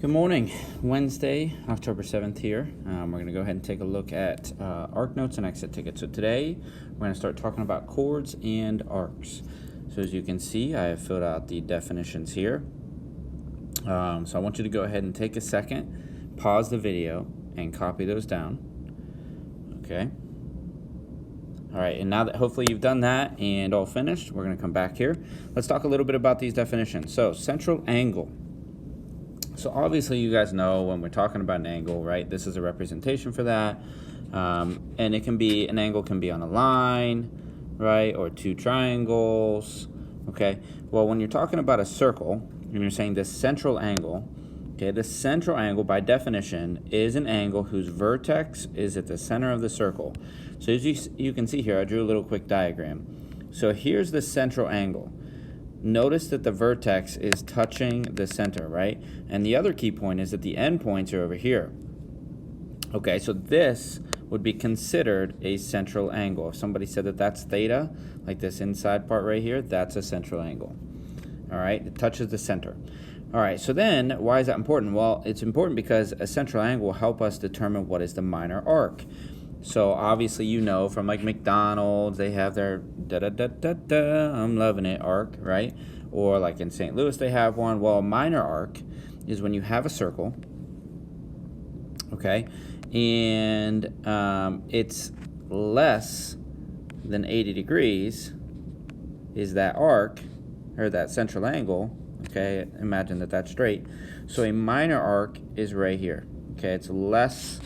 Good morning. Wednesday, October 7th here. We're going to go ahead and take a look at arc notes and exit tickets. So today, we're going to start talking about chords and arcs. So as you can see, I have filled out the definitions here. So I want you to go ahead and take a second, pause the video, and copy those down. Okay. All right, and now that hopefully you've done that and all finished, we're going to come back here. Let's talk a little bit about these definitions. So central angle. So obviously you guys know when we're talking about an angle, right? This is a representation for that. And it can be, an angle can be on a line, right? Or two triangles, okay? Well, when you're talking about a circle, and you're saying this central angle, okay, the central angle by definition is an angle whose vertex is at the center of the circle. So as you can see here, I drew a little quick diagram. So here's the central angle. Notice that the vertex is touching the center, right? And the other key point is that the endpoints are over here. Okay, so this would be considered a central angle. If somebody said that that's theta, like this inside part right here, that's a central angle. All right, it touches the center. All right, so then why is that important? Well, it's important because a central angle will help us determine what is the minor arc. So obviously you know from like McDonald's, they have their da-da-da-da-da, I'm loving it arc, right? Or like in St. Louis they have one. Well, a minor arc is when you have a circle, okay? And it's less than 80 degrees is that arc, or that central angle, okay? Imagine that that's straight. So a minor arc is right here, okay? It's less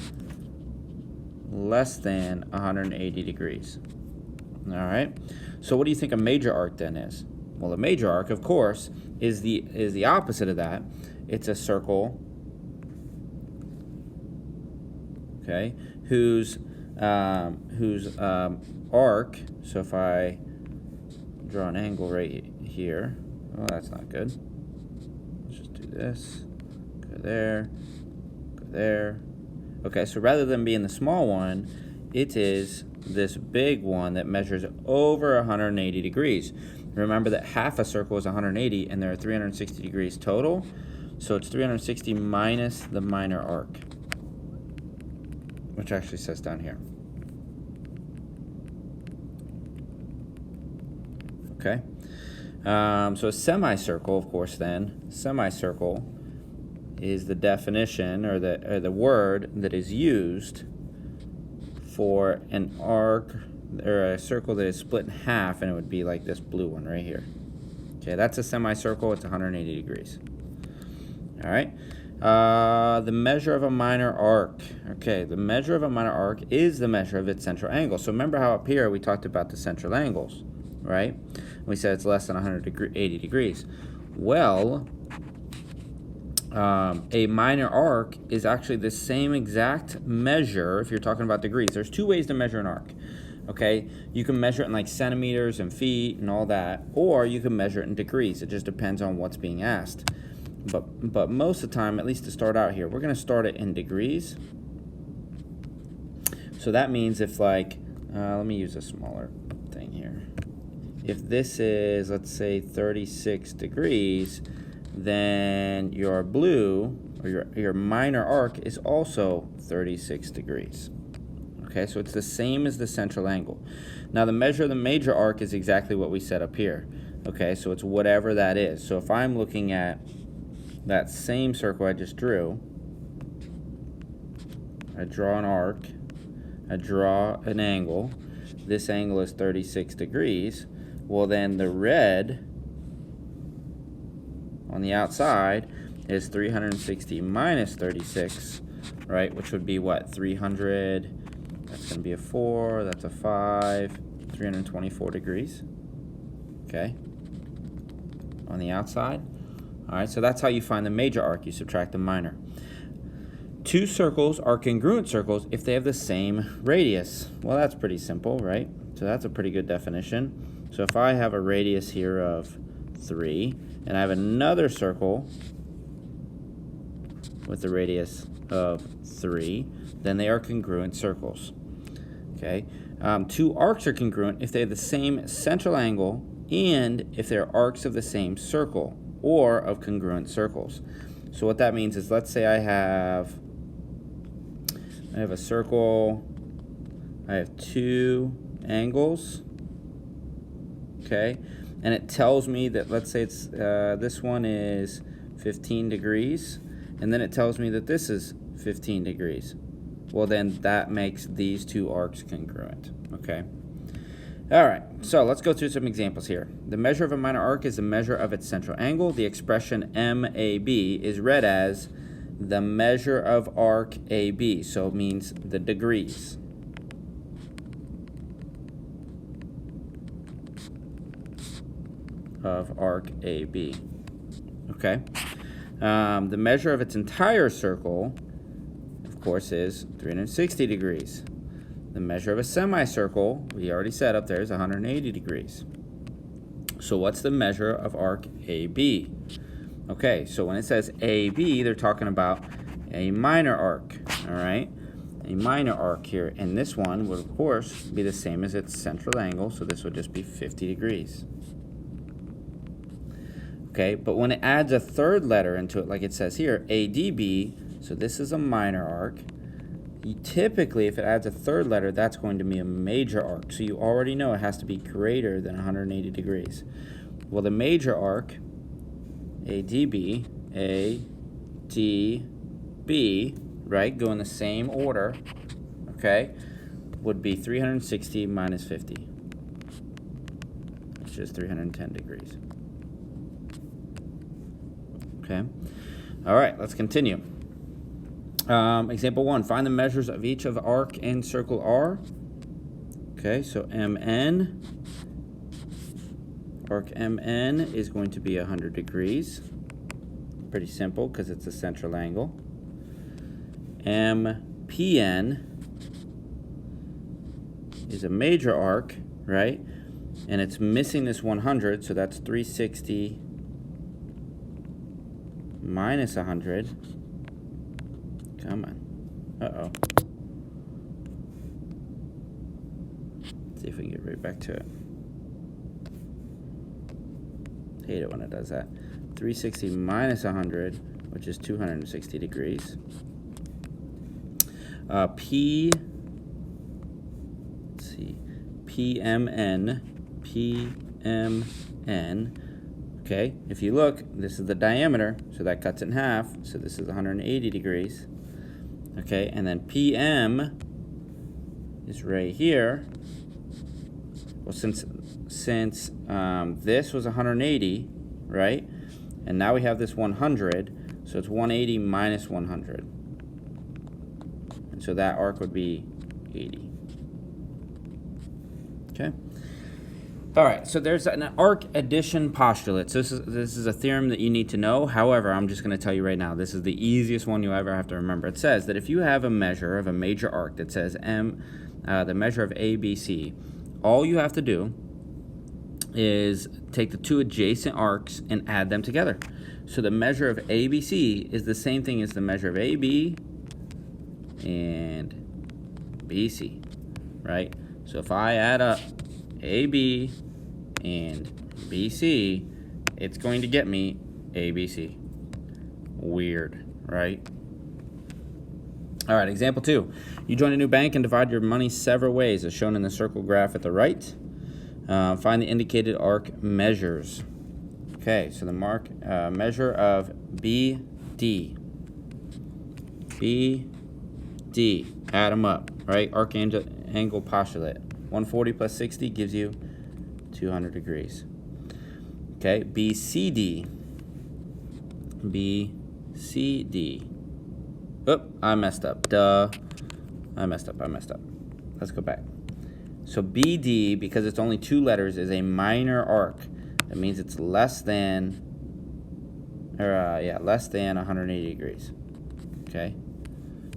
than 180 degrees. All right. So what do you think a major arc then is? Well, a major arc, of course, is the opposite of that. It's a circle, okay, whose arc. So if I draw an angle right here, oh, that's not good. Let's just do this. Go there. Go there. Okay, so rather than being the small one, it is this big one that measures over 180 degrees. Remember that half a circle is 180, and there are 360 degrees total. So it's 360 minus the minor arc, which actually says down here. Okay. So a semicircle, of course, then, semicircle is the definition or the word that is used for an arc or a circle that is split in half, and it would be like this blue one right here. Okay, that's a semicircle. It's 180 degrees. All right. The measure of a minor arc. Okay, the measure of a minor arc is the measure of its central angle. So remember how up here we talked about the central angles, right? We said it's less than 180 degrees. Well, a minor arc is actually the same exact measure if you're talking about degrees. There's two ways to measure an arc, okay? You can measure it in like centimeters and feet and all that, or you can measure it in degrees. It just depends on what's being asked. But most of the time, at least to start out here, we're going to start it in degrees. So that means if like, let me use a smaller thing here. If this is, let's say, 36 degrees, then your blue, or your minor arc, is also 36 degrees. Okay, so it's the same as the central angle. Now the measure of the major arc is exactly what we set up here. Okay, so it's whatever that is. So if I'm looking at that same circle I just drew, I draw an arc, I draw an angle, this angle is 36 degrees, well then the red on the outside is 360 minus 36, right? Which would be what? 300, that's going to be a 4, that's a 5, 324 degrees, okay, on the outside. All right, so that's how you find the major arc. You subtract the minor. Two circles are congruent circles if they have the same radius. Well, that's pretty simple, right? So that's a pretty good definition. So if I have a radius here of 3, and I have another circle with a radius of 3, then they are congruent circles. Okay. Two arcs are congruent if they have the same central angle and if they're arcs of the same circle or of congruent circles. So what that means is, let's say I have a circle, I have two angles, okay, and it tells me that, let's say it's this one is 15 degrees, and then it tells me that this is 15 degrees. Well, then that makes these two arcs congruent, okay? All right, so let's go through some examples here. The measure of a minor arc is the measure of its central angle. The expression MAB is read as the measure of arc AB, so it means the degrees. Of arc AB, okay? The measure of its entire circle, of course, is 360 degrees. The measure of a semicircle, we already said up there, is 180 degrees. So what's the measure of arc AB? Okay, so when it says AB, they're talking about a minor arc, all right? A minor arc here, and this one would, of course, be the same as its central angle, so this would just be 50 degrees. Okay, but when it adds a third letter into it, like it says here, ADB, so this is a minor arc. Typically, if it adds a third letter, that's going to be a major arc. So you already know it has to be greater than 180 degrees. Well, the major arc, ADB, ADB, right, go in the same order, okay, would be 360 minus 50, which is 310 degrees. Okay. All right, let's continue. Example 1, find the measures of each of arc and circle R. Okay, so MN, arc MN is going to be 100 degrees. Pretty simple because it's a central angle. MPN is a major arc, right? And it's missing this 100, so that's 360 minus 100. Come on. Uh-oh. Let's see if we can get right back to it. Hate it when it does that. 360 minus 100, which is 260 degrees. PMN. Okay, if you look, this is the diameter, so that cuts it in half, so this is 180 degrees. Okay, and then PM is right here. Well, since this was 180, right? And now we have this 100, so it's 180 minus 100. And so that arc would be 80. Okay. All right, so there's an arc addition postulate. So this is a theorem that you need to know. However, I'm just going to tell you right now, this is the easiest one you'll ever have to remember. It says that if you have a measure of a major arc that says the measure of ABC, all you have to do is take the two adjacent arcs and add them together. So the measure of ABC is the same thing as the measure of AB and BC, right? So if I add up AB and BC, it's going to get me ABC. Weird, right? All right, example 2. You join a new bank and divide your money several ways, as shown in the circle graph at the right. Find the indicated arc measures. Okay, so the measure of BD. BD, add them up, right? Arc angle postulate. 140 plus 60 gives you 200 degrees. Okay, BCD. BCD. Oop, I messed up. Duh. I messed up. Let's go back. So BD, because it's only 2 letters, is a minor arc. That means it's less than 180 degrees. Okay?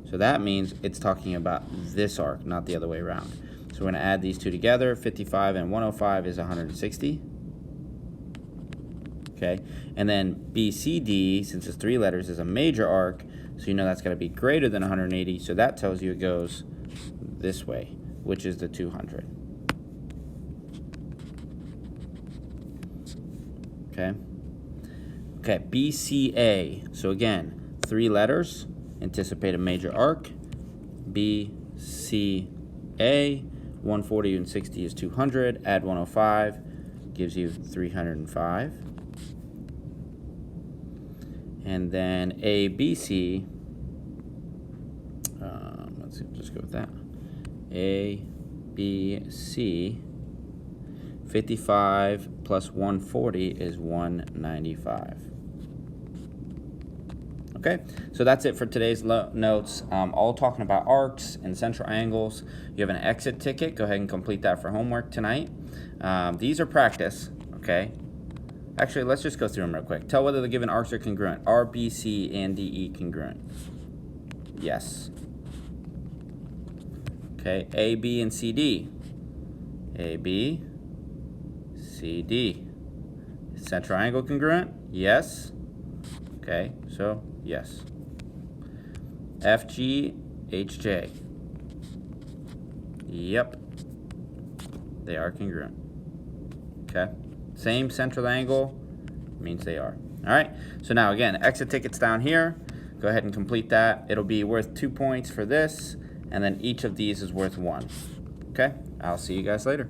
So that means it's talking about this arc, not the other way around. So we're going to add these two together. 55 and 105 is 160. Okay? And then BCD, since it's 3 letters, is a major arc. So you know that's got to be greater than 180. So that tells you it goes this way, which is the 200. Okay? Okay, BCA. So again, 3 letters, anticipate a major arc. BCA, 140 and 60 is 200, add 105, gives you 305. And then ABC, let's see, just go with that. ABC, 55 plus 140 is 195. Okay, so that's it for today's notes, all talking about arcs and central angles. You have an exit ticket. Go ahead and complete that for homework tonight. These are practice, okay? Actually, let's just go through them real quick. Tell whether the given arcs are congruent. Are B, C, and DE congruent? Yes. Okay, A, B, and CD. A, B, C, D. Central angle congruent? Yes. Okay, so yes. F, G, H, J. Yep. They are congruent. Okay. Same central angle means they are. All right. So now again, exit tickets down here. Go ahead and complete that. It'll be worth 2 points for this, and then each of these is worth 1. Okay. I'll see you guys later.